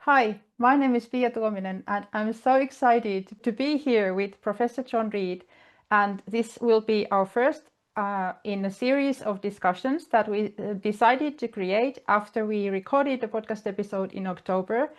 Hi, my name is Pia Tuominen and I'm so excited to be here with Professor John Reed, and this will be our first in a series of discussions that we decided to create after we recorded the podcast episode in October.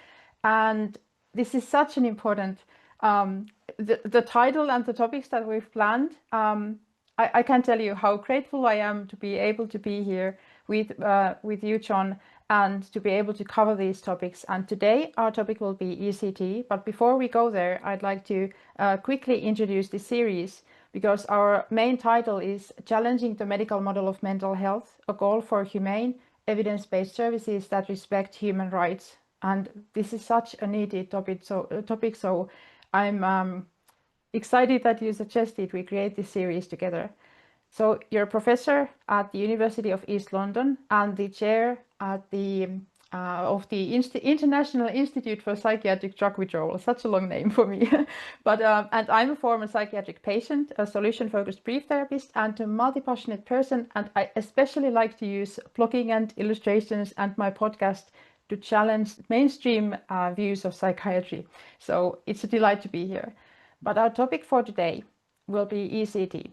And this is such an important, the title and the topics that we've planned. I can tell you how grateful I am to be able to be here with you, John, and to be able to cover these topics. And today our topic will be ECT. But before we go there, I'd like to quickly introduce this series, because our main title is Challenging the Medical Model of Mental Health, a goal for humane, evidence-based services that respect human rights. And this is such a needed topic, so I'm excited that you suggested we create this series together. So you're a professor at the University of East London and the chair at the International Institute for Psychiatric Drug Withdrawal. Such a long name for me. But and I'm a former psychiatric patient, a solution-focused brief therapist, and a multi-passionate person. And I especially like to use blogging and illustrations and my podcast to challenge mainstream views of psychiatry. So it's a delight to be here. But our topic for today will be ECT.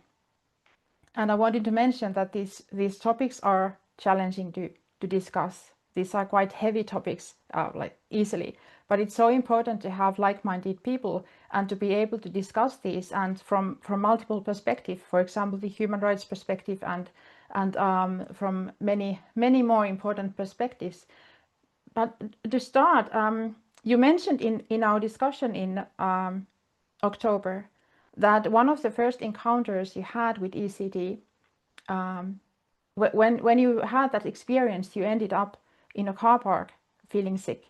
And I wanted to mention that these topics are challenging to discuss. These are quite heavy topics, like easily, but it's so important to have like-minded people and to be able to discuss these, and from multiple perspectives. For example, the human rights perspective and from many more important perspectives. But to start, you mentioned in our discussion in October that one of the first encounters you had with ECT, when you had that experience, you ended up in a car park feeling sick.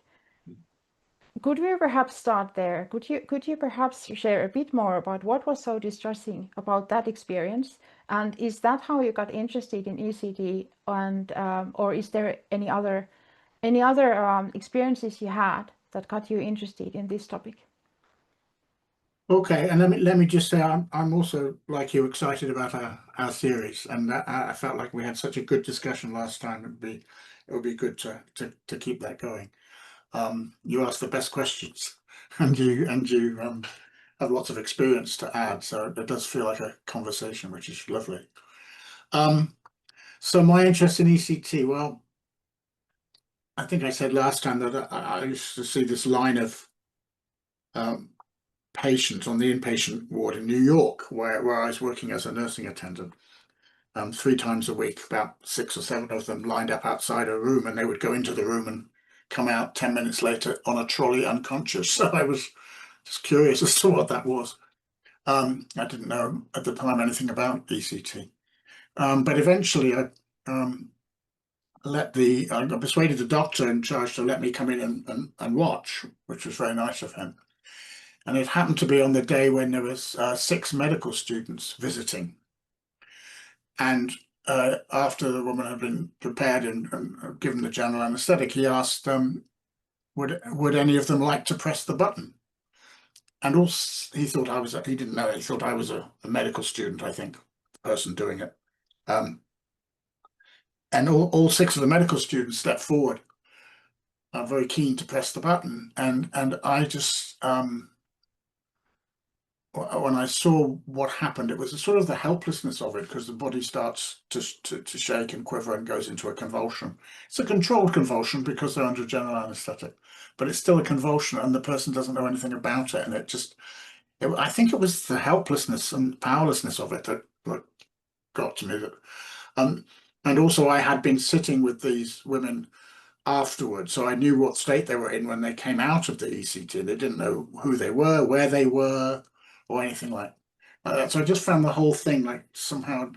Could we perhaps start there? Could you perhaps share a bit more about what was so distressing about that experience? And is that how you got interested in ECT? And or is there any other experiences you had that got you interested in this topic? Okay, and let me just say I'm also, like you, excited about our series, and I felt like we had such a good discussion last time. It would be good to keep that going. You asked the best questions, and you have lots of experience to add, so it does feel like a conversation, which is lovely. So my interest in ECT, well, I think I said last time that I used to see this line of patients on the inpatient ward in New York, where I was working as a nursing attendant, 3 times a week. About 6 or 7 of them lined up outside a room, and they would go into the room and come out 10 minutes later on a trolley unconscious. So I was just curious as to what that was. I didn't know at the time anything about ECT, but eventually I persuaded the doctor in charge to let me come in and watch, which was very nice of him. And it happened to be on the day when there was 6 medical students visiting. And after the woman had been prepared and given the general anesthetic, he asked, would any of them like to press the button? And also, he didn't know, he thought I was a medical student, I think, the person doing it. And all 6 of the medical students stepped forward, very keen to press the button. And I just, when I saw what happened, it was sort of the helplessness of it, because the body starts to shake and quiver and goes into a convulsion. It's a controlled convulsion because they're under general anesthetic, but it's still a convulsion, and the person doesn't know anything about it. And I think it was the helplessness and powerlessness of it that got to me. And also I had been sitting with these women afterwards, so I knew what state they were in when they came out of the ECT. They didn't know who they were, where they were, or anything like that. So I just found the whole thing like somehow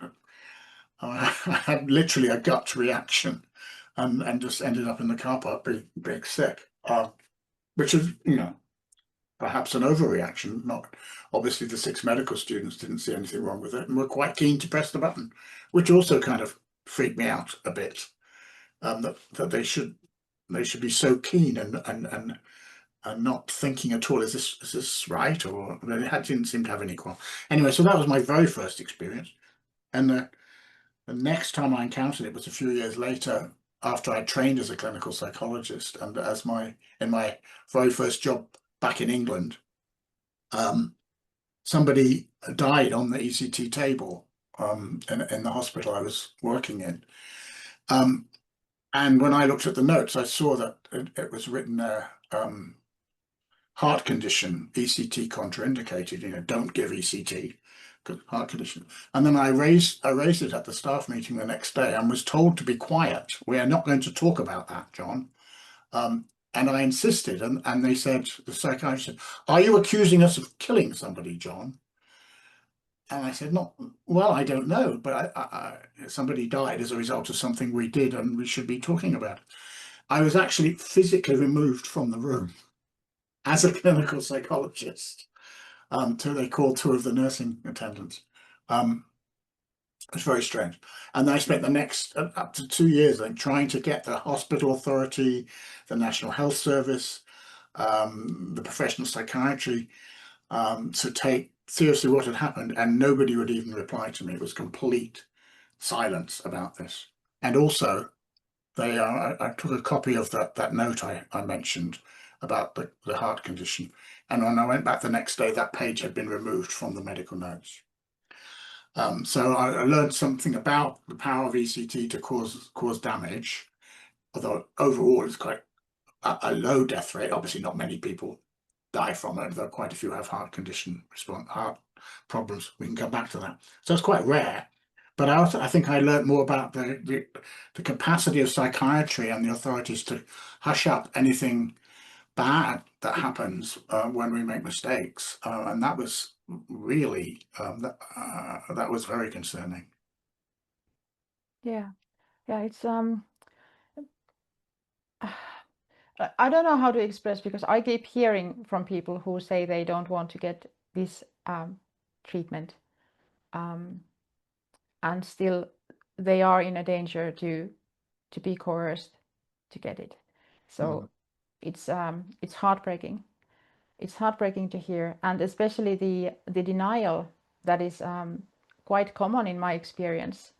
I had literally a gut reaction, and just ended up in the car park being sick, which is, perhaps an overreaction. Not obviously, the 6 medical students didn't see anything wrong with it and were quite keen to press the button, which also kind of freaked me out a bit. That they should be so keen and not thinking at all, is this right? Or they didn't seem to have any qualm. Anyway, so that was my very first experience. And the next time I encountered it was a few years later, after I trained as a clinical psychologist and in my very first job back in England, somebody died on the ECT table in the hospital I was working in. And when I looked at the notes, I saw that it was written there, heart condition, ECT contraindicated, don't give ECT, because heart condition. And then I raised it at the staff meeting the next day and was told to be quiet. We are not going to talk about that, John. And I insisted, and they said, the psychiatrist said, "Are you accusing us of killing somebody, John?" And I said, "No, well, I don't know, but somebody died as a result of something we did, and we should be talking about it." I was actually physically removed from the room as a clinical psychologist. So they called two of the nursing attendants. It was very strange. And I spent the next up to 2 years trying to get the hospital authority, the National Health Service, the professional psychiatry to take seriously what had happened, and nobody would even reply to me. It was complete silence about this. And also, I took a copy of that note I mentioned about the heart condition, and when I went back the next day, that page had been removed from the medical notes. So I learned something about the power of ECT to cause damage, although overall it's quite a low death rate. Obviously, not many people die from it, though quite a few have heart problems. We can come back to that. So it's quite rare. But I think I learned more about the capacity of psychiatry and the authorities to hush up anything bad that happens when we make mistakes, and that was really that was very concerning. Yeah, it's I don't know how to express, because I keep hearing from people who say they don't want to get this treatment, and still they are in a danger to be coerced to get it. So it's heartbreaking. It's heartbreaking to hear, and especially the denial that is quite common in my experience.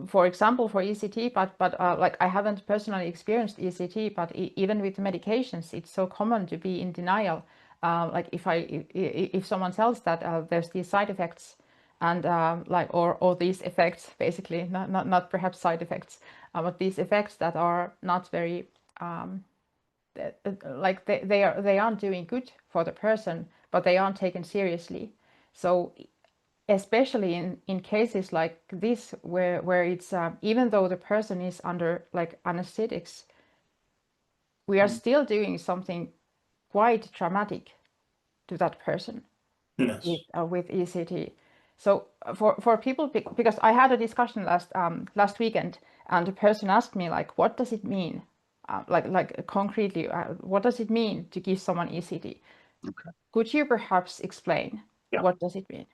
For example, for ECT, but like I haven't personally experienced ECT, but even with medications, it's so common to be in denial. Like if someone tells that there's these side effects, and like or these effects, basically, not perhaps side effects, but these effects that are not very like they aren't doing good for the person, but they aren't taken seriously. So especially in cases like this, where it's even though the person is under like anesthetics, we are still doing something quite traumatic to that person. Yes. With ECT. So for people, because I had a discussion last weekend, and the person asked me, like, what does it mean, like concretely, what does it mean to give someone ECT? Okay. Could you perhaps explain what does it mean?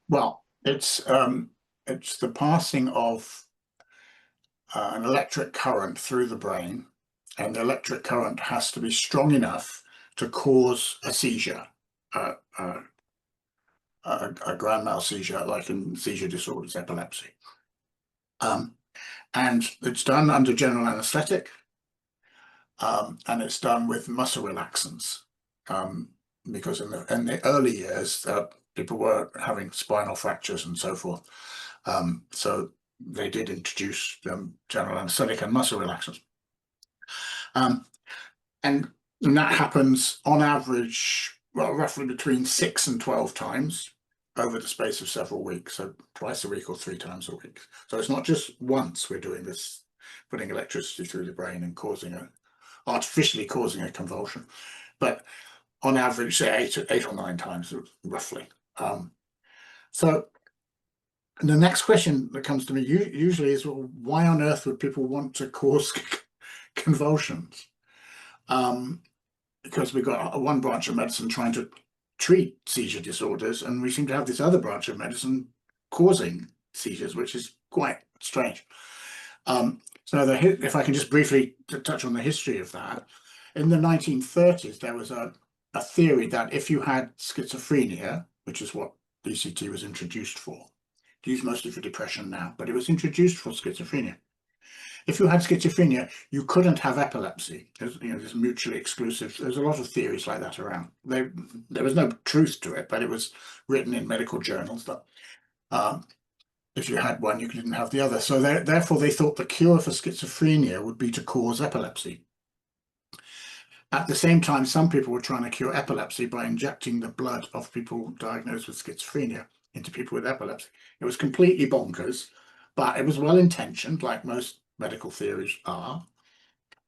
Well, it's the passing of an electric current through the brain, and the electric current has to be strong enough to cause a seizure, a grand mal seizure, like in seizure disorders, epilepsy. And it's done under general anesthetic, and it's done with muscle relaxants, because in the early years, people were having spinal fractures and so forth. So they did introduce general anesthetic and muscle relaxants. And that happens on average, well, roughly between 6 and 12 times over the space of several weeks, so twice a week or 3 times a week. So it's not just once we're doing this, putting electricity through the brain and artificially causing a convulsion, but on average, say 8 or 9 times, roughly. So the next question that comes to me usually is, well, why on earth would people want to cause convulsions? Because we've got one branch of medicine trying to treat seizure disorders, and we seem to have this other branch of medicine causing seizures, which is quite strange. So if I can just briefly touch on the history of that, in the 1930s, there was a theory that if you had schizophrenia, which is what ECT was introduced for, used mostly for depression now, but it was introduced for schizophrenia. if you had schizophrenia, you couldn't have epilepsy. There's mutually exclusive. There's a lot of theories like that around. There was no truth to it, but it was written in medical journals that if you had one, you didn't have the other. So therefore, they thought the cure for schizophrenia would be to cause epilepsy. At the same time, some people were trying to cure epilepsy by injecting the blood of people diagnosed with schizophrenia into people with epilepsy. It was completely bonkers, but it was well-intentioned, like most medical theories are.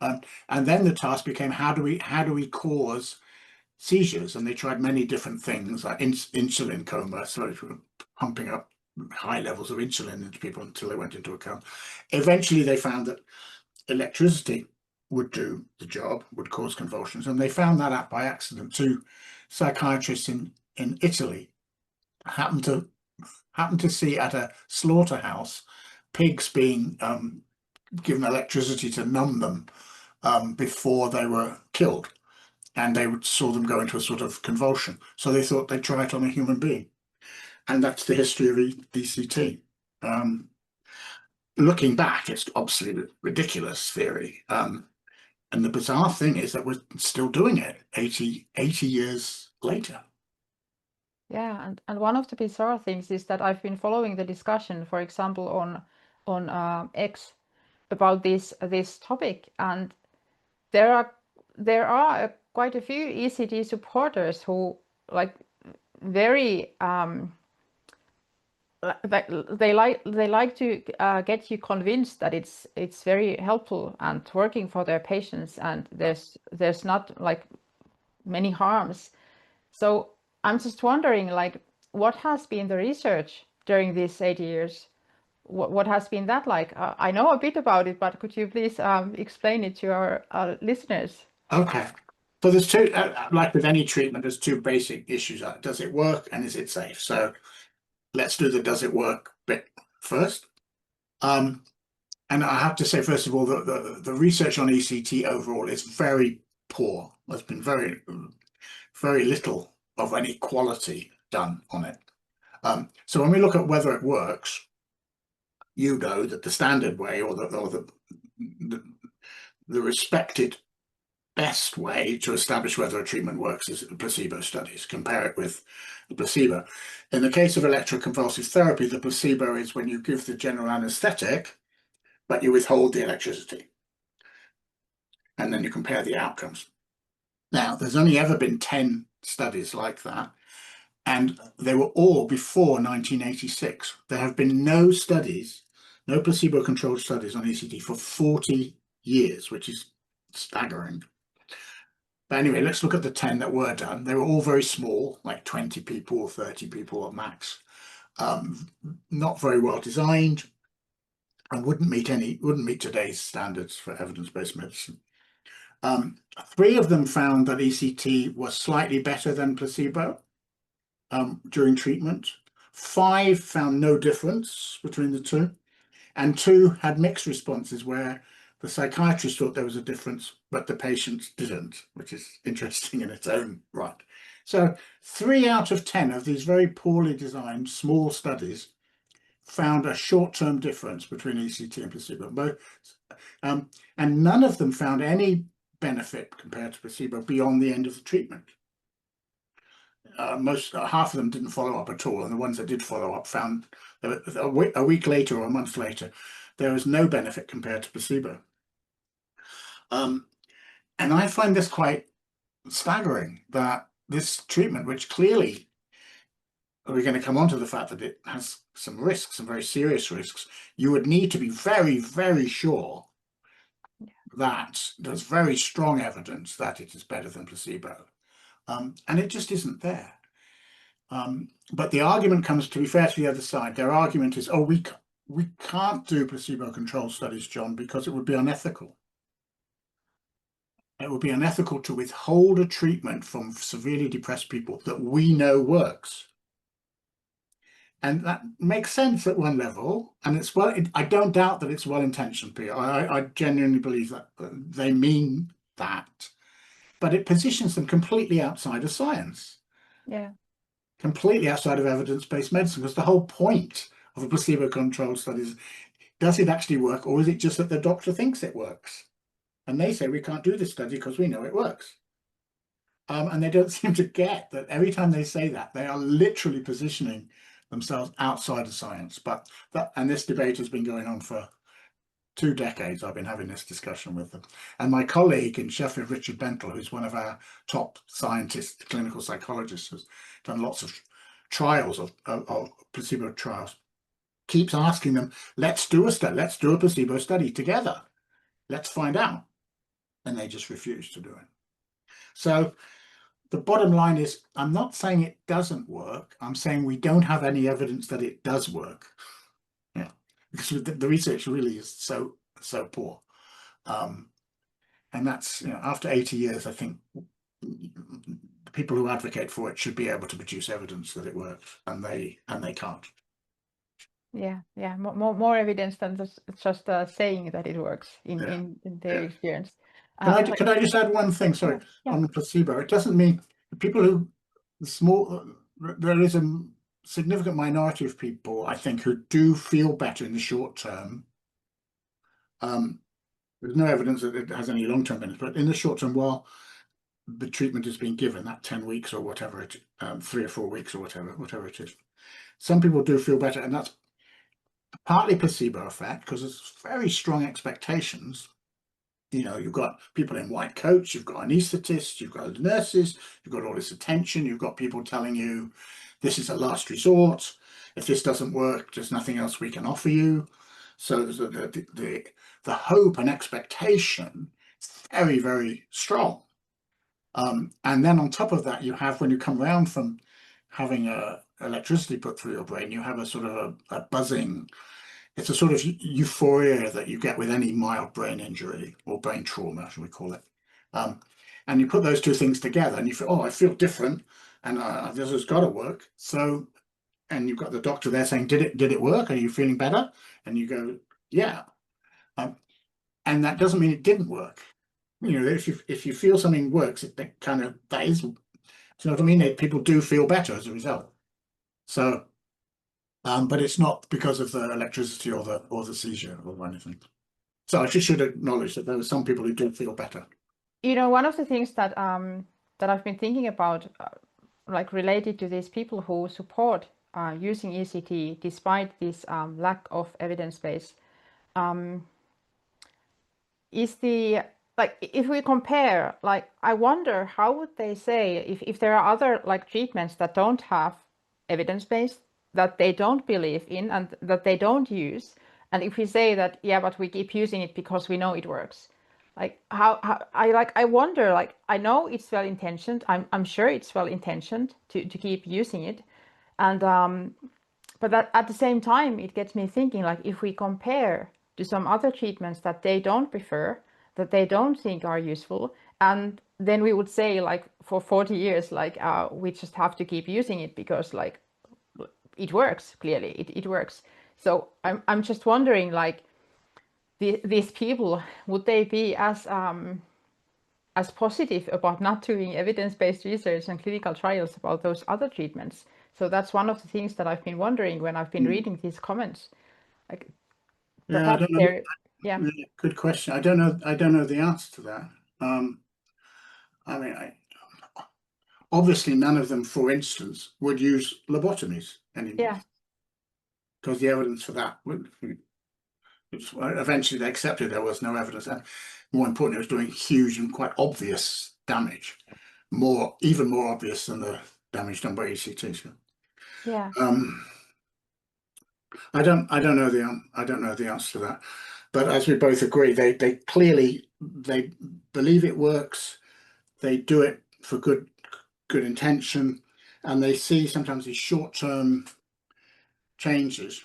And then the task became, how do we cause seizures? And they tried many different things, like insulin coma, so pumping up high levels of insulin into people until they went into a coma. Eventually, they found that electricity would do the job, would cause convulsions, and they found that out by accident. Two psychiatrists in Italy happened to see at a slaughterhouse pigs being given electricity to numb them before they were killed, and they saw them go into a sort of convulsion. So they thought they'd try it on a human being, and that's the history of ECT. Looking back, it's obviously a ridiculous theory. And the bizarre thing is that we're still doing it 80 years later. Yeah, and one of the bizarre things is that I've been following the discussion, for example, on X about this topic, and there are quite a few ECT supporters who very they like to get you convinced that it's very helpful and working for their patients, and there's not like many harms. So I'm just wondering, what has been the research during these 80 years? What has been that like? I know a bit about it, but could you please explain it to our listeners? Okay. So there's two, like with any treatment, there's two basic issues. Does it work and is it safe? So let's do the does it work bit first. And I have to say, first of all, the research on ECT overall is very poor. There's been very little of any quality done on it. So when we look at whether it works, you know that the standard way, or the respected best way to establish whether a treatment works is placebo studies. Compare it with the placebo. In the case of electroconvulsive therapy, the placebo is when you give the general anesthetic, but you withhold the electricity. And then you compare the outcomes. Now, there's only ever been 10 studies like that, and they were all before 1986. There have been no studies, no placebo-controlled studies on ECT for 40 years, which is staggering. But anyway, let's look at the 10 that were done. They were all very small, like 20 people or 30 people at max. Not very well designed, and wouldn't meet today's standards for evidence-based medicine. 3 of them found that ECT was slightly better than placebo during treatment. 5 found no difference between the two, and 2 had mixed responses where the psychiatrist thought there was a difference, but the patients didn't, which is interesting in its own right. So 3 out of 10 of these very poorly designed small studies found a short-term difference between ECT and placebo. And none of them found any benefit compared to placebo beyond the end of the treatment. Half of them didn't follow up at all, and the ones that did follow up found a week later or a month later there was no benefit compared to placebo. And I find this quite staggering, that this treatment, which clearly we're going to come on to the fact that it has some risks, some very serious risks, you would need to be very, very sure that there's very strong evidence that it is better than placebo. And it just isn't there. But the argument comes, to be fair to the other side, their argument is, oh, we can't do placebo-controlled studies, John, because it would be unethical. It would be unethical to withhold a treatment from severely depressed people that we know works. And that makes sense at one level, and it's I don't doubt that it's well-intentioned, Peter. I genuinely believe that they mean that, but it positions them completely outside of science. Yeah. Completely outside of evidence-based medicine, because the whole point of a placebo-controlled study does it actually work, or is it just that the doctor thinks it works? And they say, we can't do this study because we know it works. And they don't seem to get that every time they say that, they are literally positioning themselves outside of science. But and this debate has been going on for 2 decades. I've been having this discussion with them. And my colleague in Sheffield, Richard BENTALL, who's one of our top scientists, clinical psychologists, has done lots of trials of placebo trials, keeps asking them, let's do a study, let's do a placebo study together. Let's find out. And they just refuse to do it. So the bottom line is, I'm not saying it doesn't work. I'm saying we don't have any evidence that it does work. Yeah, because the research really is so poor. And that's, you know, after 80 years, I think the people who advocate for it should be able to produce evidence that it works, and they can't. Yeah, more evidence than just saying that it works in their experience. Can I just add one thing? Sorry, on the placebo. It doesn't mean the people who there is a significant minority of people, I think, who do feel better in the short term. There's no evidence that it has any long-term benefits, but in the short term, while the treatment is being given, that 10 weeks or whatever, 3 or 4 weeks or whatever it is, some people do feel better, and that's partly placebo effect because there's very strong expectations. You know, you've got people in white coats, you've got anaesthetists, you've got nurses, you've got all this attention, you've got people telling you this is a last resort. If this doesn't work, there's nothing else we can offer you. So the hope and expectation is very, very strong. And then on top of that, you have, when you come around from having electricity put through your brain, you have a sort of a buzzing. It's a sort of euphoria that you get with any mild brain injury or brain trauma, should we call it. And you put those two things together and you feel, oh, I feel different, and this has got to work. So, and you've got the doctor there saying, did it work? Are you feeling better? And you go, yeah. And that doesn't mean it didn't work. You know, if you feel something works, that is, you know what I mean? People do feel better as a result. So, but it's not because of the electricity or the seizure or anything. So I just should acknowledge that there are some people who do feel better. You know, one of the things that that I've been thinking about, like related to these people who support using ECT despite this lack of evidence base, is the, like, if we compare, like, I wonder how would they say if there are other like treatments that don't have evidence base, that they don't believe in and that they don't use, and if we say that, yeah, but we keep using it because we know it works, like how I wonder, like, I know it's well intentioned, I'm sure it's well intentioned to keep using it, and but that at the same time it gets me thinking, like, if we compare to some other treatments that they don't prefer, that they don't think are useful, and then we would say, like, for 40 years, like, we just have to keep using it because, like, it works, clearly it works. So I'm just wondering, like, these people, would they be as positive about not doing evidence-based research and clinical trials about those other treatments? So that's one of the things that I've been wondering when I've been reading these comments. Like, yeah, I don't know. Yeah. Good question. I don't know the answer to that. I mean, obviously none of them, for instance, would use lobotomies anymore. Yeah. Because the evidence for that would, eventually they accepted there was no evidence. And more importantly, it was doing huge and quite obvious damage, even more obvious than the damage done by ECT. Yeah. I don't know the answer to that, but as we both agree, they clearly believe it works. They do it for good intention, and they see sometimes these short-term changes.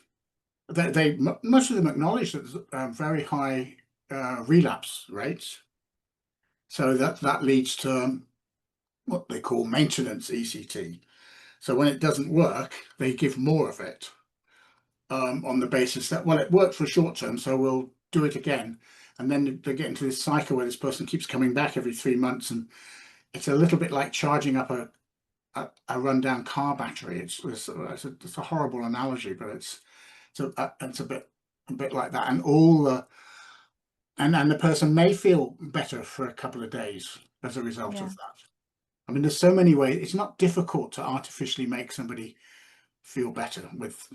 Most of them acknowledge that there's very high relapse rates, so that leads to what they call maintenance ECT. So when it doesn't work, they give more of it on the basis that, well, it worked for short term, so we'll do it again. And then they get into this cycle where this person keeps coming back every 3 months, and it's a little bit like charging up a rundown car battery. It's a horrible analogy, but it's a bit a bit like that, and all the and the person may feel better for a couple of days as a result of that. I mean, there's so many ways. It's not difficult to artificially make somebody feel better with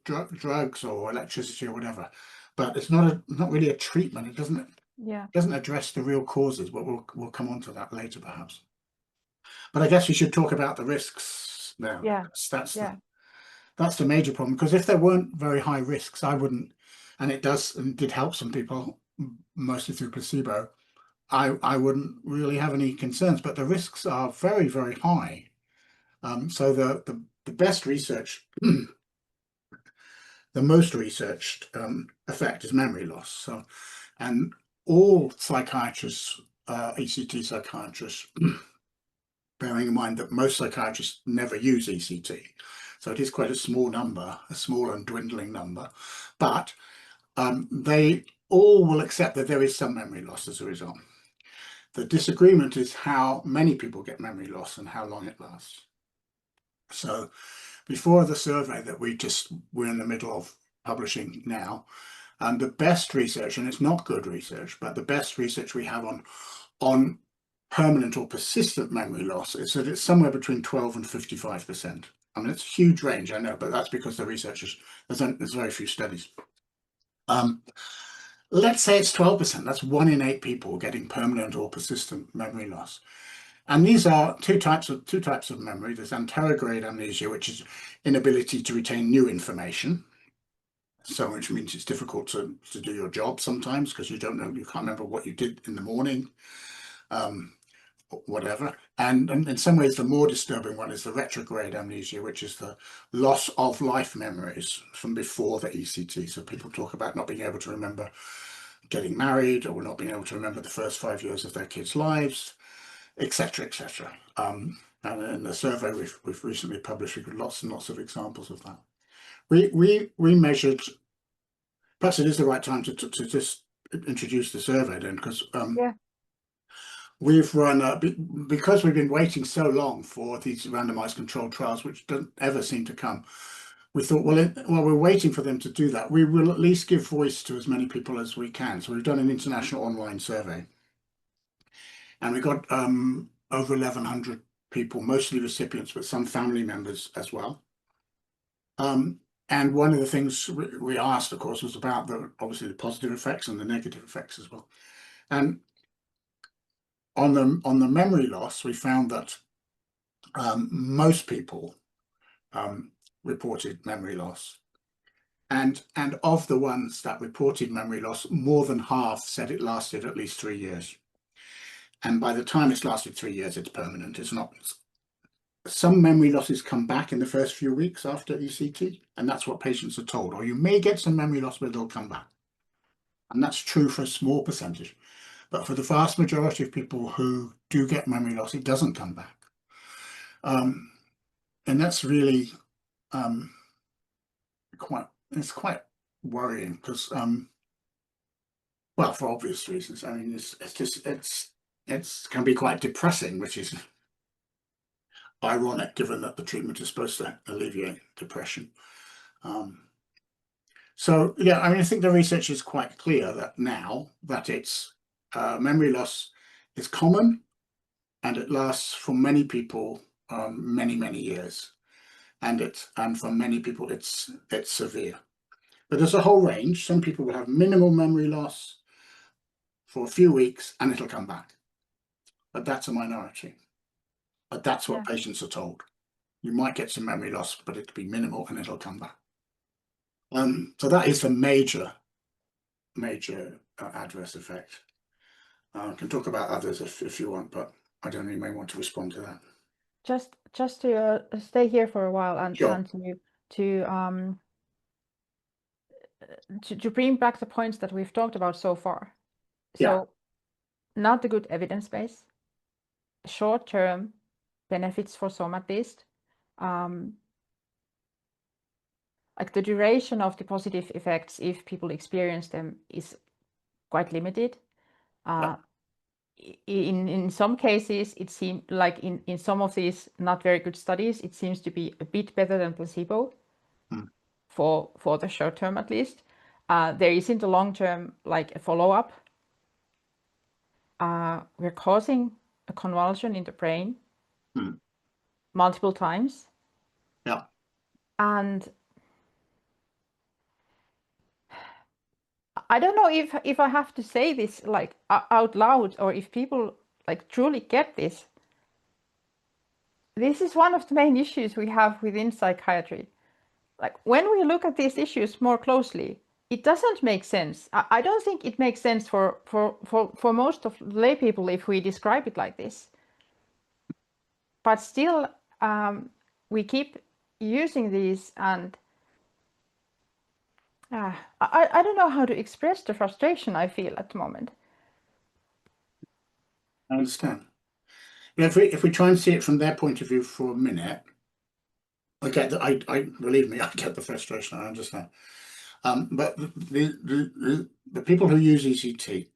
drugs or electricity or whatever, but it's not really a treatment. It doesn't address the real causes, but we'll come on to that later perhaps. But I guess we should talk about the risks now. Yeah. That's the major problem, because if there weren't very high risks, I wouldn't, and it did help some people, mostly through placebo, I wouldn't really have any concerns, but the risks are very, very high. So the best research, the most researched effect is memory loss. So, and all psychiatrists, ECT psychiatrists, bearing in mind that most psychiatrists never use ECT. So it is quite a small number, a small and dwindling number, but they all will accept that there is some memory loss as a result. The disagreement is how many people get memory loss and how long it lasts. So before the survey that we're in the middle of publishing now, the best research, and it's not good research, but the best research we have on permanent or persistent memory loss is that it's somewhere between 12 and 55%. I mean, it's a huge range, I know, but that's because the researchers, there's very few studies. Let's say it's 12%. That's 1 in 8 people getting permanent or persistent memory loss. And these are two types of memory. There's anterograde amnesia, which is inability to retain new information. So which means it's difficult to do your job sometimes because you can't remember what you did in the morning, whatever. And in some ways, the more disturbing one is the retrograde amnesia, which is the loss of life memories from before the ECT. So people talk about not being able to remember getting married, or not being able to remember the first 5 years of their kids' lives, etc., etc. And in the survey we've recently published, we've got lots and lots of examples of that. We measured. Perhaps it is the right time to just introduce the survey then, because we've run because we've been waiting so long for these randomized controlled trials, which don't ever seem to come. We thought, while we're waiting for them to do that, we will at least give voice to as many people as we can. So we've done an international online survey, and we got over 1,100 people, mostly recipients, but some family members as well. And one of the things we asked, of course, was about obviously the positive effects and the negative effects as well. And on the memory loss, we found that most people reported memory loss. And of the ones that reported memory loss, more than half said it lasted at least 3 years. And by the time it's lasted 3 years, it's permanent. It's not. Some memory losses come back in the first few weeks after ECT, and that's what patients are told. Or you may get some memory loss, but it'll come back. And that's true for a small percentage. But for the vast majority of people who do get memory loss, it doesn't come back. And that's really quite worrying, because well, for obvious reasons. I mean, it can be quite depressing, which is ironic given that the treatment is supposed to alleviate depression. So yeah, I mean, I think the research is quite clear that now that it's memory loss is common, and it lasts for many people many years, and for many people it's severe. But there's a whole range. Some people will have minimal memory loss for a few weeks and it'll come back, but that's a minority. But that's what patients are told. You might get some memory loss, but it'll be minimal and it'll come back. So that is the major adverse effect. I can talk about others if you want, but I don't know, you may want to respond to that. Just to stay here for a while and, sure. and to bring back the points that we've talked about so far. So not a good evidence base, short-term benefits for some at least. Like the duration of the positive effects, if people experience them, is quite limited. In some cases, it seems like in some of these not very good studies, it seems to be a bit better than placebo for the short term at least. There isn't a long-term like a follow-up. We're causing a convulsion in the brain multiple times. Yeah. And I don't know if I have to say this like out loud, or if people like truly get this. This is one of the main issues we have within psychiatry. Like when we look at these issues more closely, it doesn't make sense. I don't think it makes sense for most of lay people if we describe it like this. But still, we keep using these, and I don't know how to express the frustration I feel at the moment. I understand. Yeah, if we try and see it from their point of view for a minute, I get that. I believe me, I get the frustration. I understand. But the people who use ECT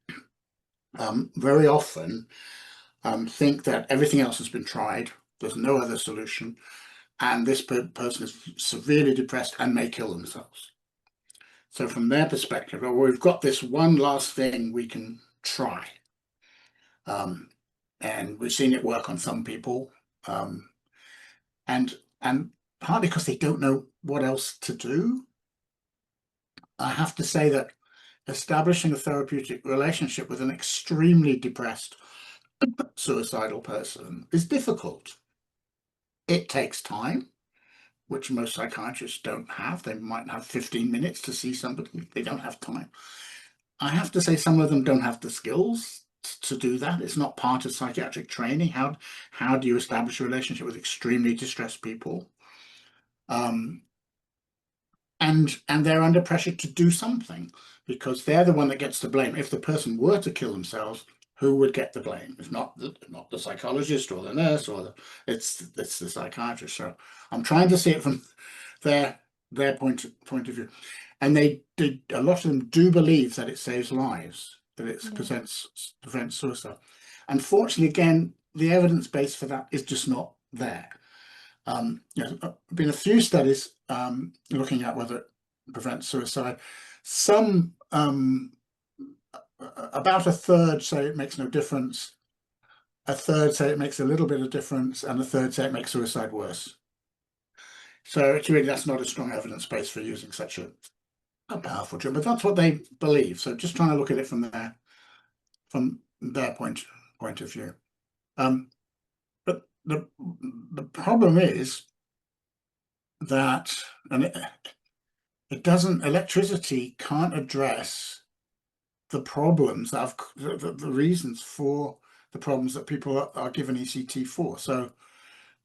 very often think that everything else has been tried. There's no other solution, and this person is severely depressed and may kill themselves. So from their perspective, well, we've got this one last thing we can try. And we've seen it work on some people. And partly because they don't know what else to do. I have to say that establishing a therapeutic relationship with an extremely depressed, suicidal person is difficult. It takes time, which most psychiatrists don't have. They might have 15 minutes to see somebody. They don't have time. I have to say some of them don't have the skills to do that. It's not part of psychiatric training. How do you establish a relationship with extremely distressed people? And they're under pressure to do something, because they're the one that gets the blame. If the person were to kill themselves, who would get the blame? It's not the psychologist or the nurse, or it's the psychiatrist. So I'm trying to see it from their point of view, and a lot of them do believe that it saves lives, that it prevents suicide. Unfortunately, again, the evidence base for that is just not there. There's been a few studies looking at whether it prevents suicide. Some, about a third say it makes no difference, a third say it makes a little bit of difference, and a third say it makes suicide worse. So it's really, that's not a strong evidence base for using such a powerful drug, but that's what they believe. So just trying to look at it from their point of view. But the problem is that, and it doesn't, electricity can't address the problems that have the reasons for the problems that people are given ECT for. So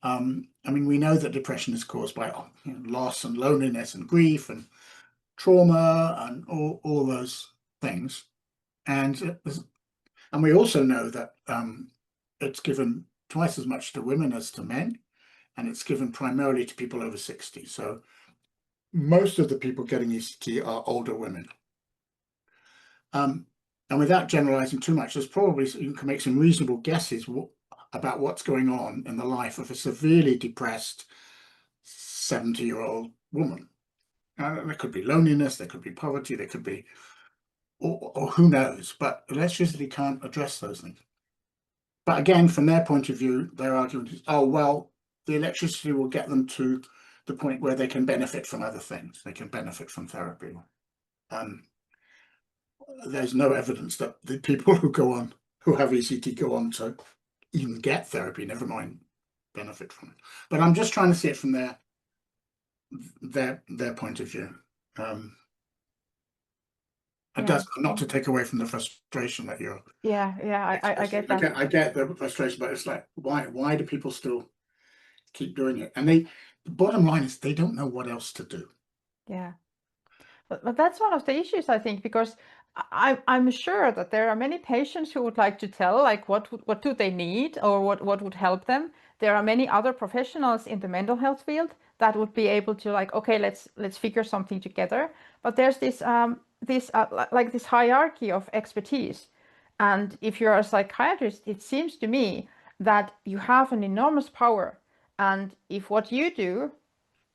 I mean, we know that depression is caused by loss and loneliness and grief and trauma and all those things, and we also know that it's given twice as much to women as to men, and it's given primarily to people over 60. So most of the people getting ECT are older women. And without generalizing too much, there's probably, you can make some reasonable guesses about what's going on in the life of a severely depressed 70-year-old woman. There could be loneliness, there could be poverty, there could be, or who knows, but electricity can't address those things. But again, from their point of view, their argument is, oh, well, the electricity will get them to the point where they can benefit from other things. They can benefit from therapy. There's no evidence that the people who have ECT go on to even get therapy, never mind benefit from it. But I'm just trying to see it from their point of view. It does not to take away from the frustration that you're. I get that. I get the frustration, but it's like, why do people still keep doing it? And the bottom line is they don't know what else to do. Yeah, but that's one of the issues, I think, because I'm sure that there are many patients who would like to tell, like, what do they need, or what would help them. There are many other professionals in the mental health field that would be able to, like, okay, let's figure something together. But there's this like this hierarchy of expertise, and if you're a psychiatrist, it seems to me that you have an enormous power, and if what you do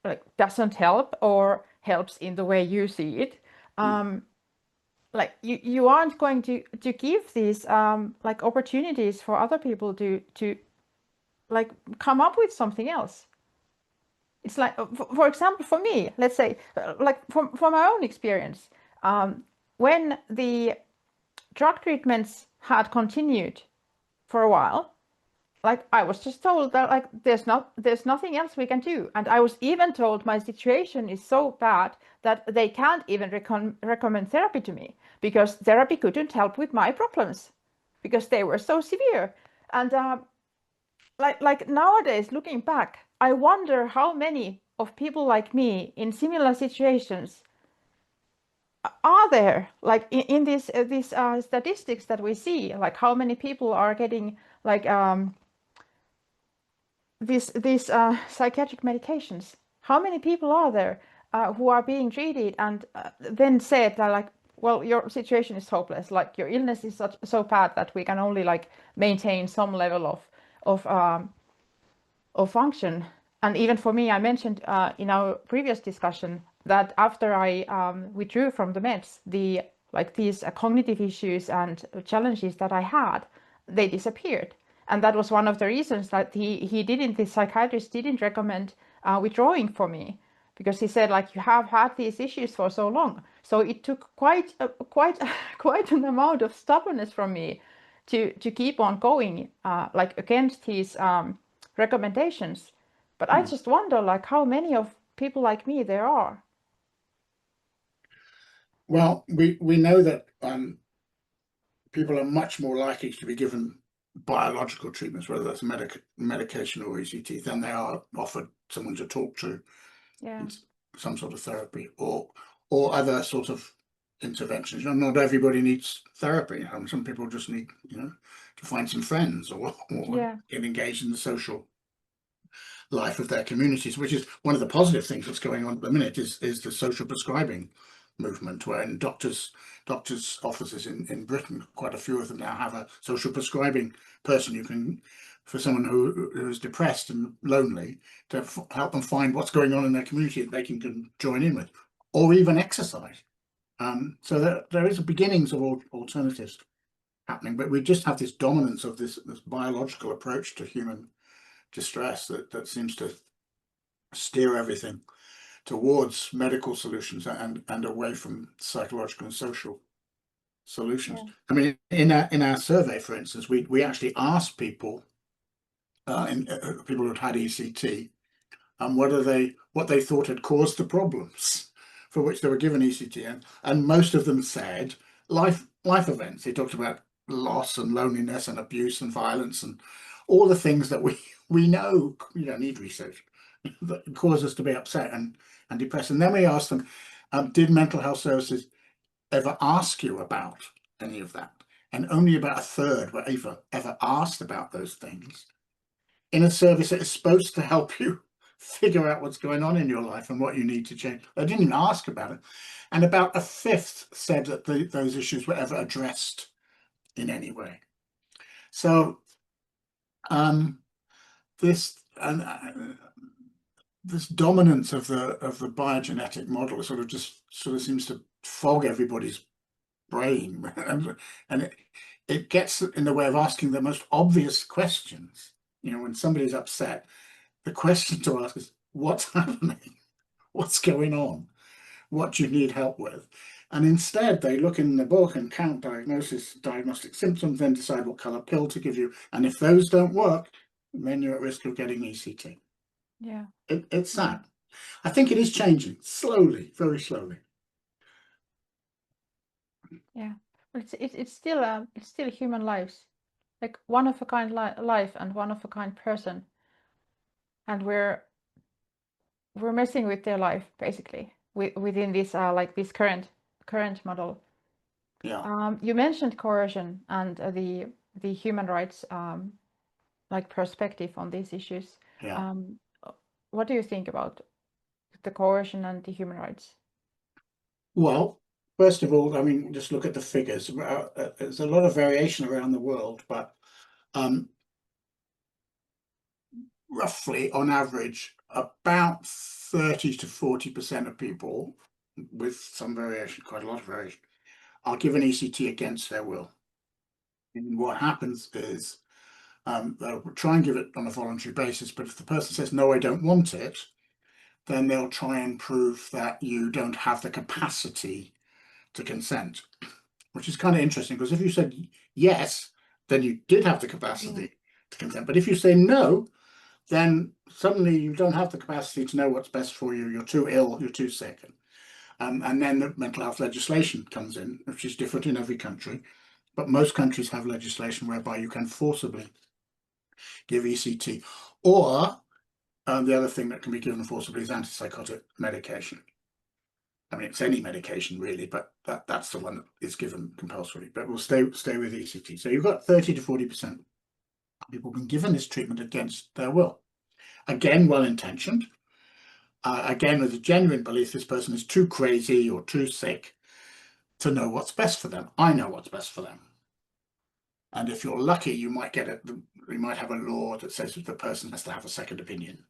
like doesn't help or helps in the way you see it, like you aren't going to give these like opportunities for other people to like come up with something else. It's like, for example, for me, let's say, like from my own experience, when the drug treatments had continued for a while, like I was just told that like there's nothing else we can do, and I was even told my situation is so bad that they can't even recommend therapy to me because therapy couldn't help with my problems because they were so severe. And like nowadays, looking back, I wonder how many of people like me in similar situations are there, like in these statistics that we see, like how many people are getting like these psychiatric medications. How many people are there who are being treated and then said that like, well, your situation is hopeless, like your illness is so bad that we can only like maintain some level of function. And even for me, I mentioned in our previous discussion that after I withdrew from the meds, these cognitive issues and challenges that I had, they disappeared. And that was one of the reasons that the psychiatrist didn't recommend withdrawing for me, because he said like, you have had these issues for so long. So it took quite an amount of stubbornness from me to keep on going like against his recommendations. But I just wonder like how many of people like me there are. Well, we know that people are much more likely to be given biological treatments, whether that's medication or ECT, than they are offered someone to talk to, Yeah, some sort of therapy or other sort of interventions. You know, not everybody needs therapy. Some people just need, you know, to find some friends or yeah, get engaged in the social life of their communities, which is one of the positive things that's going on at the minute is the social prescribing movement, where in doctors' offices in Britain, quite a few of them now have a social prescribing person you can, for someone who is depressed and lonely, to help them find what's going on in their community that they can join in with, or even exercise. So there is beginnings of alternatives happening, but we just have this dominance of this biological approach to human distress that seems to steer everything towards medical solutions and away from psychological and social solutions. yeah, I mean, in our survey, for instance, we actually asked people, people who'd had ECT, what they thought had caused the problems for which they were given ECT, and most of them said life events. They talked about loss and loneliness and abuse and violence and all the things that we know, you don't need research, that cause us to be upset and depressed. And then we asked them, did mental health services ever ask you about any of that? And only about a third were ever asked about those things in a service that is supposed to help you figure out what's going on in your life and what you need to change. They didn't even ask about it. And about a fifth said that those issues were ever addressed in any way. So this dominance of the biogenetic model sort of seems to fog everybody's brain, and it gets in the way of asking the most obvious questions. You know, when somebody's upset, the question to ask is, what's happening? What's going on? What do you need help with? And instead they look in the book and count diagnostic symptoms, then decide what color pill to give you. And if those don't work, then you're at risk of getting ECT. yeah, It's sad. I think it is changing slowly, very slowly. yeah. But it's still human lives, like one of a kind life and one of a kind person, and we're messing with their life basically within this like this current model. Yeah. You mentioned coercion and the human rights like perspective on these issues. Yeah. What do you think about the coercion and the human rights? Well, first of all, I mean, just look at the figures. There's a lot of variation around the world, but roughly on average, about 30 to 40% of people with some variation, quite a lot of variation, are given ECT against their will. And what happens is they'll try and give it on a voluntary basis, but if the person says, no, I don't want it, then they'll try and prove that you don't have the capacity to consent, which is kind of interesting, because if you said yes, then you did have the capacity to consent. But if you say no, then suddenly you don't have the capacity to know what's best for you. You're too ill, you're too sick. And then the mental health legislation comes in, which is different in every country. But most countries have legislation whereby you can forcibly give ECT. Or the other thing that can be given forcibly is antipsychotic medication. I mean, it's any medication really, but that's the one that is given compulsorily. But we'll stay with ECT. So you've got 30 to 40% of people being given this treatment against their will. Again, well-intentioned. Again, with a genuine belief this person is too crazy or too sick to know what's best for them. I know what's best for them. And if you're lucky, you might get it. We might have a law that says that the person has to have a second opinion.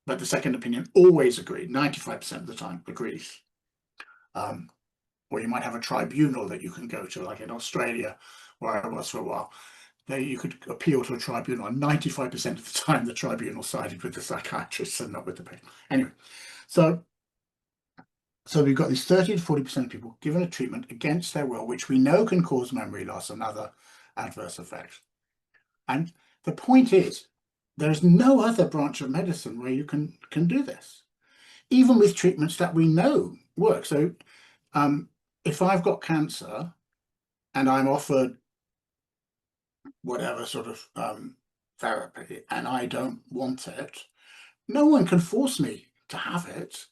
But the second opinion always agrees, 95% of the time agrees. Or you might have a tribunal that you can go to, like in Australia, where I was for a while. There you could appeal to a tribunal, and 95% of the time the tribunal sided with the psychiatrist and not with the patient. Anyway, so we've got these 30 to 40% of people given a treatment against their will, which we know can cause memory loss and other adverse effects. And the point is, there's no other branch of medicine where you can do this, even with treatments that we know work. So if I've got cancer and I'm offered whatever sort of therapy and I don't want it, no one can force me to have it,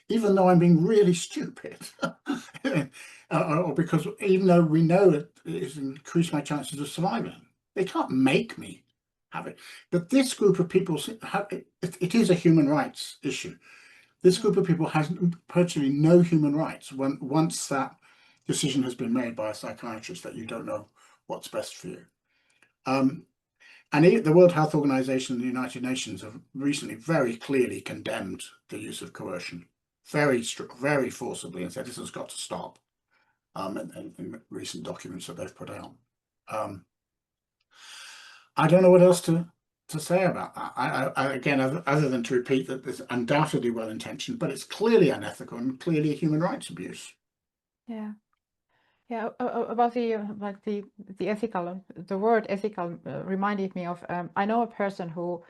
even though I'm being really stupid. Or because even though we know it has increased my chances of surviving, they can't make me have it. But this group of people, it is a human rights issue. This group of people has virtually no human rights once that decision has been made by a psychiatrist that you don't know what's best for you. And the World Health Organization and the United Nations have recently very clearly condemned the use of coercion, very forcibly, and said this has got to stop in recent documents that they've put out. I don't know what else to say about that. I again, other than to repeat that it's undoubtedly well-intentioned, but it's clearly unethical and clearly a human rights abuse. Yeah. Yeah, about the ethical, the word ethical reminded me of, I know a person who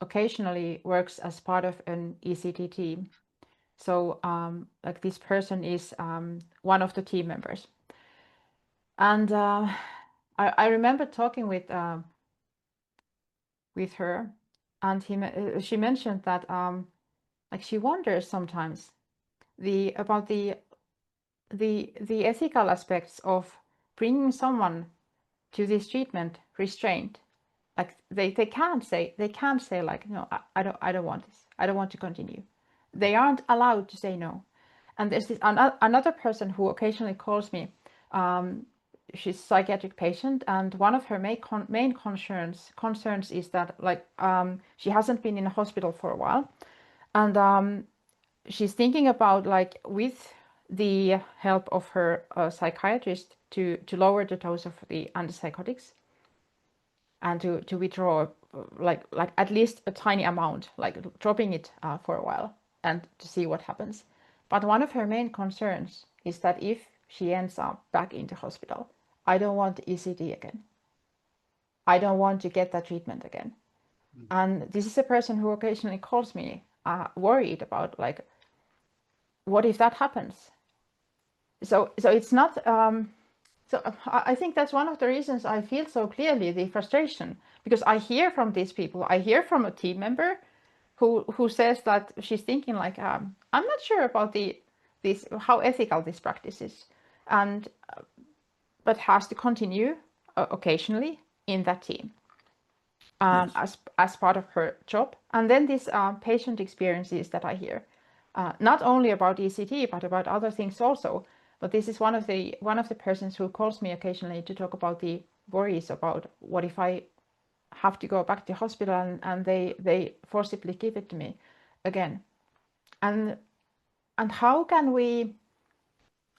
occasionally works as part of an ECT team. So like this person is one of the team members. And I remember talking with her, and she mentioned that like she wonders sometimes about the ethical aspects of bringing someone to this treatment restrained. Like they can't say like, no, I don't want this, I don't want to continue. They aren't allowed to say no. And there's this another person who occasionally calls me. She's a psychiatric patient, and one of her main concerns is that like she hasn't been in a hospital for a while, and she's thinking about, like, with the help of her psychiatrist to lower the dose of the antipsychotics and to withdraw like at least a tiny amount, like dropping it for a while and to see what happens. But one of her main concerns is that if she ends up back in the hospital, I don't want ECT again. I don't want to get that treatment again. And this is a person who occasionally calls me worried about, like, what if that happens? So it's not. So I think that's one of the reasons I feel so clearly the frustration, because I hear from these people. I hear from a team member who says that she's thinking like, I'm not sure about this how ethical this practice is, and but has to continue occasionally in that team yes, as part of her job. And then these patient experiences that I hear, not only about ECT but about other things also. But this is one of the persons who calls me occasionally to talk about the worries about what if I have to go back to hospital and they forcibly give it to me again. And And how can we,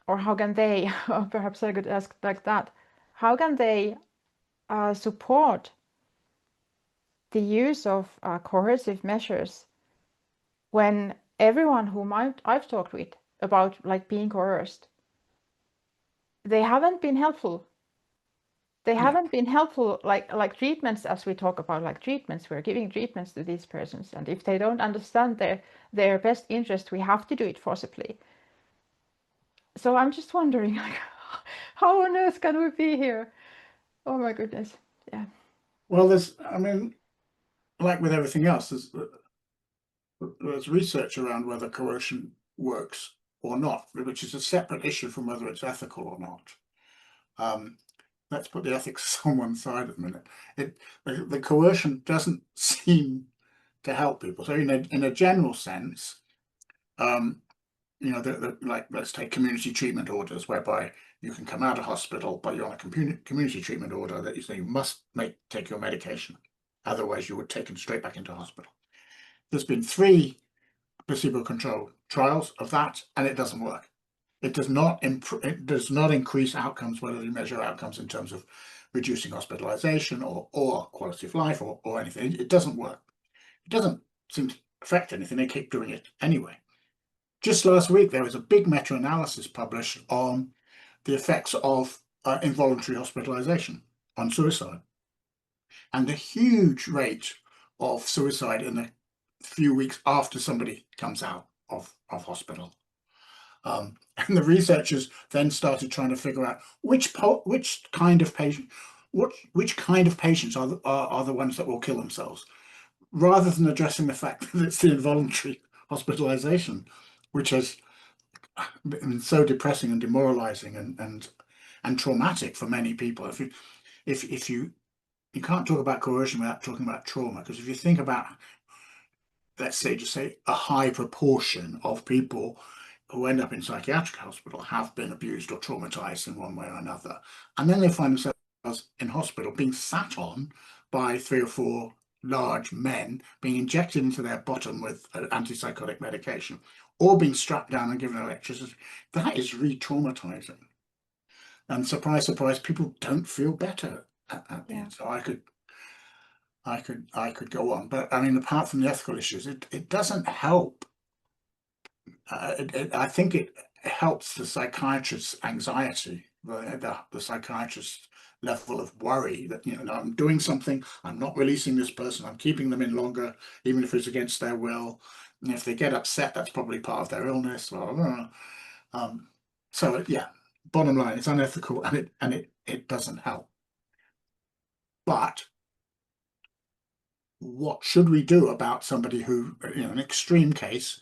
or how can they, or perhaps I could ask like that, how can they support the use of coercive measures when everyone whom I've talked with about like being coerced, they haven't been helpful. They haven't been helpful, like treatments, as we talk about, like treatments. We're giving treatments to these persons, and if they don't understand their best interest, we have to do it forcibly. So I'm just wondering, like, how on earth can we be here? Oh my goodness, yeah. Well, I mean, like with everything else, there's research around whether coercion works or not, which is a separate issue from whether it's ethical or not. Let's put the ethics on one side at the minute. The coercion doesn't seem to help people. So in a general sense, you know, like let's take community treatment orders, whereby you can come out of hospital, but you're on a community treatment order that you say you must take your medication, otherwise you would taken straight back into hospital. There's been 3 placebo-controlled trials of that, and it doesn't work. It does not increase outcomes, whether you measure outcomes in terms of reducing hospitalization or quality of life or anything. It doesn't work. It doesn't seem to affect anything. They keep doing it anyway. Just last week, there was a big meta-analysis published on the effects of involuntary hospitalization on suicide, and the huge rate of suicide in the few weeks after somebody comes out of hospital. And the researchers then started trying to figure out which kind of patient, which kind of patients are the ones that will kill themselves, rather than addressing the fact that it's the involuntary hospitalization, which has been so depressing and demoralizing and traumatic for many people. If you can't talk about coercion without talking about trauma, because if you think about, let's say, just say a high proportion of people who end up in psychiatric hospital have been abused or traumatized in one way or another, and then they find themselves in hospital being sat on by 3 or 4 large men, being injected into their bottom with antipsychotic medication, or being strapped down and given electricity. That is re-traumatizing, and surprise, surprise, people don't feel better at the end. So I could go on, but I mean, apart from the ethical issues, it doesn't help. I think it helps the psychiatrist's anxiety, the psychiatrist's level of worry that, you know, I'm doing something, I'm not releasing this person, I'm keeping them in longer, even if it's against their will. And if they get upset, that's probably part of their illness. So yeah, bottom line, it's unethical, and it doesn't help. But what should we do about somebody who, you know, an extreme case,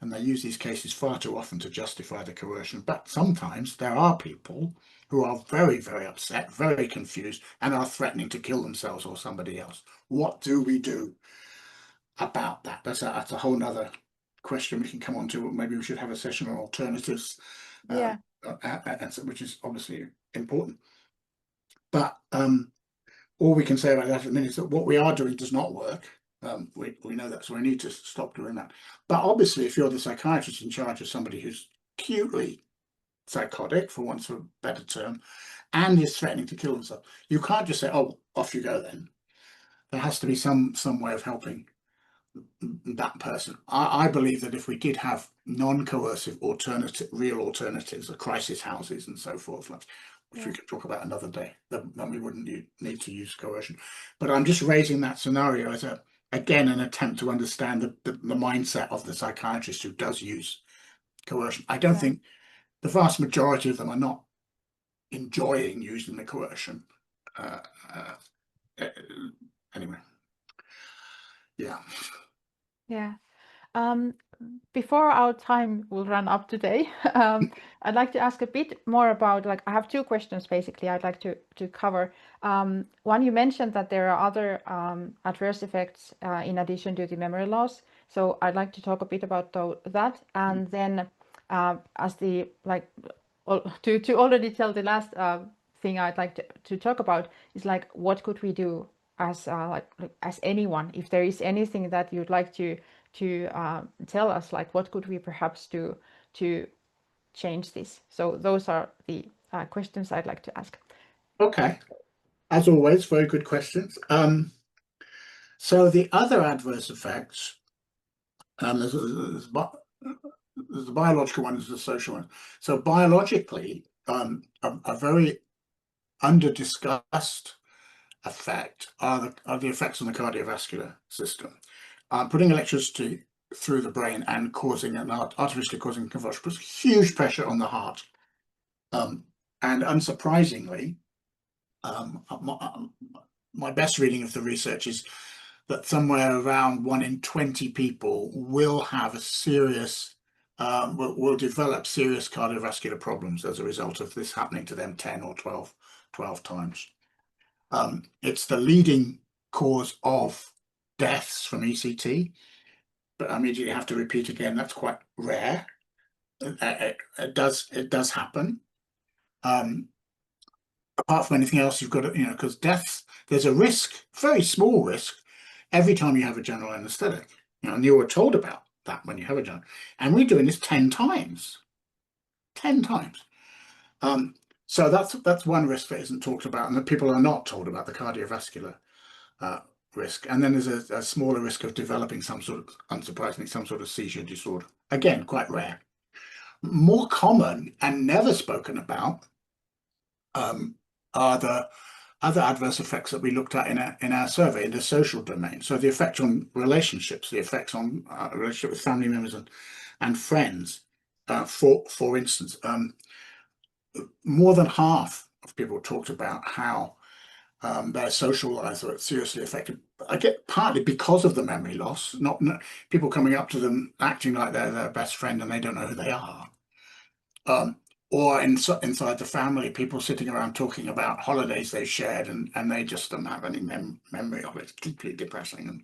and they use these cases far too often to justify the coercion, but sometimes there are people who are very, very upset, very confused, and are threatening to kill themselves or somebody else. What do we do about that? That's a whole nother question we can come on to. Maybe we should have a session on alternatives, Yeah. which is obviously important. But all we can say about that at the minute is that what we are doing does not work. We know that, so we need to stop doing that. But obviously, if you're the psychiatrist in charge of somebody who's acutely psychotic, for want of a better term, and is threatening to kill themselves, you can't just say, "Oh, off you go." Then there has to be some way of helping that person. I believe that if we did have non-coercive real alternatives, crisis houses and so forth, which we could talk about another day, then we wouldn't need to use coercion. But I'm just raising that scenario as again an attempt to understand the mindset of the psychiatrist who does use coercion. I don't think the vast majority of them are not enjoying using the coercion. Anyway, yeah. Yeah. Before our time will run up today, I'd like to ask a bit more about, like, I have 2 questions basically I'd like to cover. One, you mentioned that there are other adverse effects in addition to the memory loss. So I'd like to talk a bit about that, and then as the to already tell the last thing I'd like to talk about is, like, what could we do as as anyone, if there is anything that you'd like to tell us like what could we perhaps do to change this. So those are the questions I'd like to ask. Okay, as always, very good questions. So the other adverse effects, there's the biological one, there's the social one. So biologically, a very under-discussed effect are the effects on the cardiovascular system. Putting electricity through the brain and artificially causing convulsion puts huge pressure on the heart. And unsurprisingly, my best reading of the research is that somewhere around 1 in 20 people will have a serious, will develop serious cardiovascular problems as a result of this happening to them 10 or 12 times. It's the leading cause of deaths from ECT, but I immediately have to repeat again, that's quite rare. It does happen. Apart from anything else, you've got to, because deaths, there's a risk, very small risk, every time you have a general anesthetic. And you were told about that when you have a general. And we're doing this 10 times. 10 times. So that's one risk that isn't talked about, and that people are not told about, the cardiovascular risk. And then there's a smaller risk of developing unsurprisingly, some sort of seizure disorder. Again, quite rare. More common and never spoken about are the other adverse effects that we looked at in our survey in the social domain. So the effect on relationships, the effects on relationship with family members and friends. For instance, more than half of people talked about how their social lives are seriously affected. I get partly because of the memory loss, not people coming up to them acting like they're their best friend and they don't know who they are. Or inside the family, people sitting around talking about holidays they shared and they just don't have any memory of it. It's deeply depressing.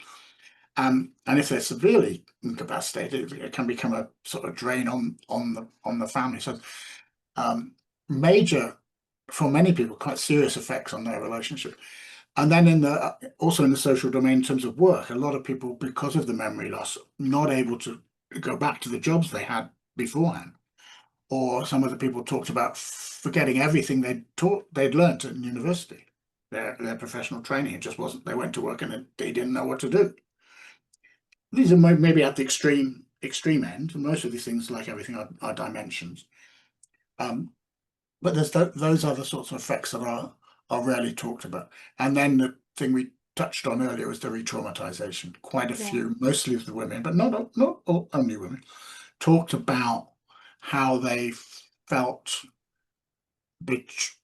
And if they're severely incapacitated, it can become a sort of drain on the family. So major, for many people, quite serious effects on their relationship. And then also in the social domain in terms of work, a lot of people, because of the memory loss, not able to go back to the jobs they had beforehand. Or some of the people talked about forgetting everything they'd learned in university. Their professional training, it just wasn't, they went to work and they didn't know what to do. These are maybe at the extreme end. Most of these things, like everything, are dimensions. But there's those other sorts of effects that are rarely talked about. And then the thing we touched on earlier was the re-traumatization. Quite a few, mostly of the women, but not only women, talked about how they felt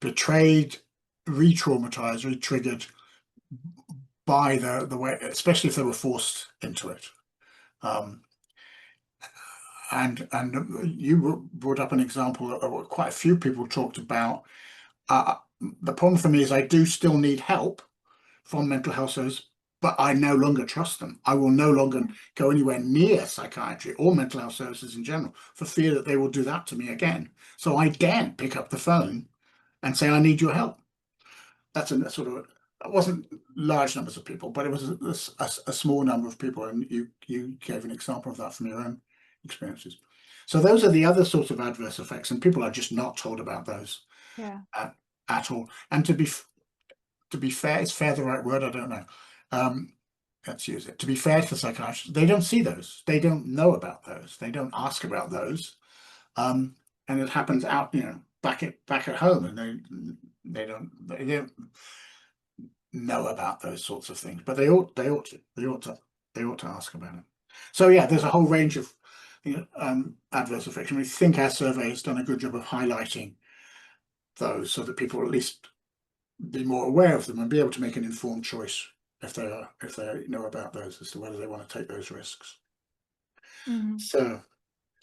betrayed, re-traumatized, re-triggered by the way, especially if they were forced into it. And you brought up an example of what quite a few people talked about. The problem for me is I do still need help from mental health services, but I no longer trust them. I will no longer go anywhere near psychiatry or mental health services in general for fear that they will do that to me again. So I daren't pick up the phone and say, I need your help. That's a sort of, it wasn't large numbers of people, but it was a small number of people. And you gave an example of that from your own experiences. So those are the other sorts of adverse effects, and people are just not told about those at all. And to be fair, is fair the right word? I don't know. Let's use it. To be fair to psychiatrists, they don't see those. They don't know about those. They don't ask about those. And it happens out, back at home, and they don't know about those sorts of things. But they ought to ask about it. So yeah, there's a whole range of adverse effects. And we think our survey has done a good job of highlighting those so that people at least be more aware of them and be able to make an informed choice if they know about those as to whether they want to take those risks. So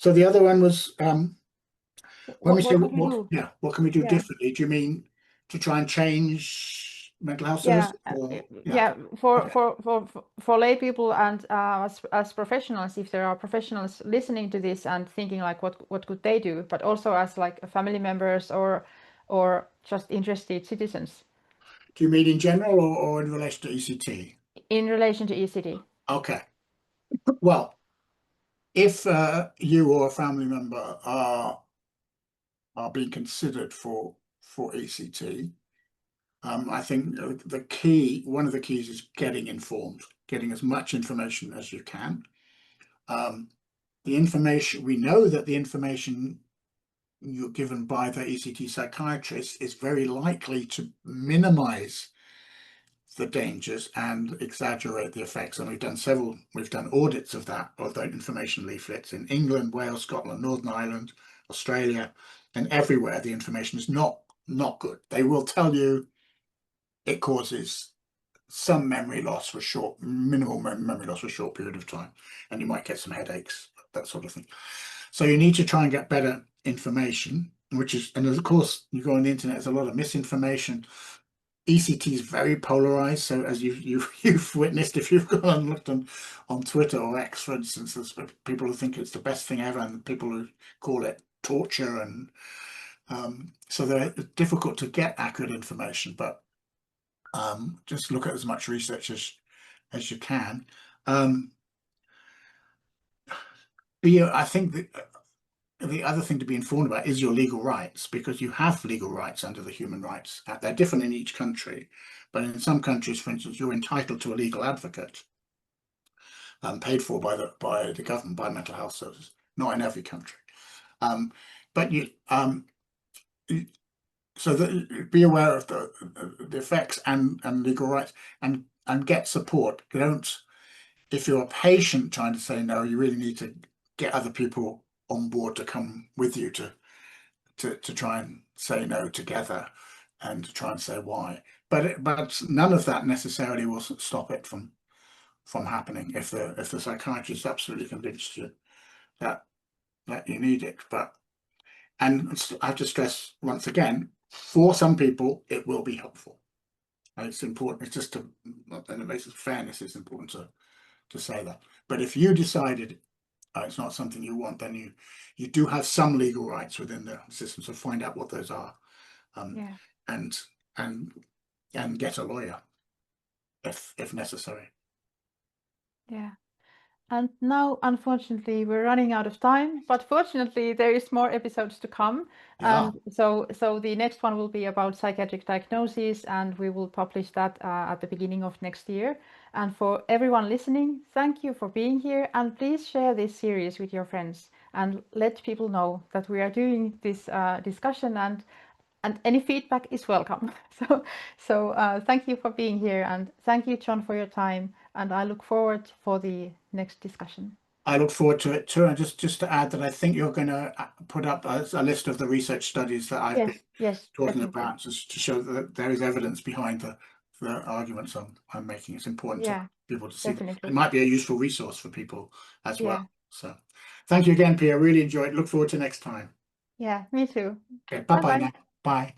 the other one was when we say what can we do differently? Do you mean to try and change mental health services? For lay people and as professionals, if there are professionals listening to this and thinking like what could they do, but also as like family members or just interested citizens. Do you mean in general or in relation to ECT? In relation to ECT. Okay. Well, if you or a family member are being considered for ECT, I think one of the keys is getting informed, getting as much information as you can. The information, we know that the information you're given by the ECT psychiatrist is very likely to minimize the dangers and exaggerate the effects. And we've done audits of the information leaflets in England, Wales, Scotland, Northern Ireland, Australia, and everywhere the information is not good. They will tell you it causes some memory loss for minimal memory loss for a short period of time, and you might get some headaches, that sort of thing. So you need to try and get better information, and of course, you go on the internet, there's a lot of misinformation. ECT is very polarized, so as you've witnessed, if you've gone and looked on Twitter or X, for instance, there's people who think it's the best thing ever, and people who call it torture, and so they're difficult to get accurate information. But just look at as much research as you can. I think the other thing to be informed about is your legal rights, because you have legal rights under the Human Rights Act. They're different in each country, but in some countries, for instance, you're entitled to a legal advocate, paid for by the government, by mental health services. Not in every country, but so be aware of the effects and legal rights, and get support. If you're a patient trying to say no, you really need to get other people on board to come with you to try and say no together, and to try and say why. But none of that necessarily will stop it from happening if the psychiatrist absolutely convinced you that you need it. And I have to stress once again, for some people it will be helpful. And it's important. It's just in the basis of fairness, it's important to say that. But if you decided it's not something you want, then you do have some legal rights within the system. So find out what those are, and get a lawyer if necessary. Yeah. And now, unfortunately, we're running out of time, but fortunately, there is more episodes to come. Yeah. And so the next one will be about psychiatric diagnosis, and we will publish that at the beginning of next year. And for everyone listening, thank you for being here, and please share this series with your friends and let people know that we are doing this discussion, and any feedback is welcome. So thank you for being here, and thank you, John, for your time. And I look forward for the next discussion. I look forward to it too. And just to add that I think you're going to put up a list of the research studies that I've been talking about, just to show that there is evidence behind the arguments I'm making. It's important to people to see. It might be a useful resource for people as well. So thank you again, Pia. Really enjoyed it. Look forward to next time. Yeah, me too. Okay, bye-bye now. Bye.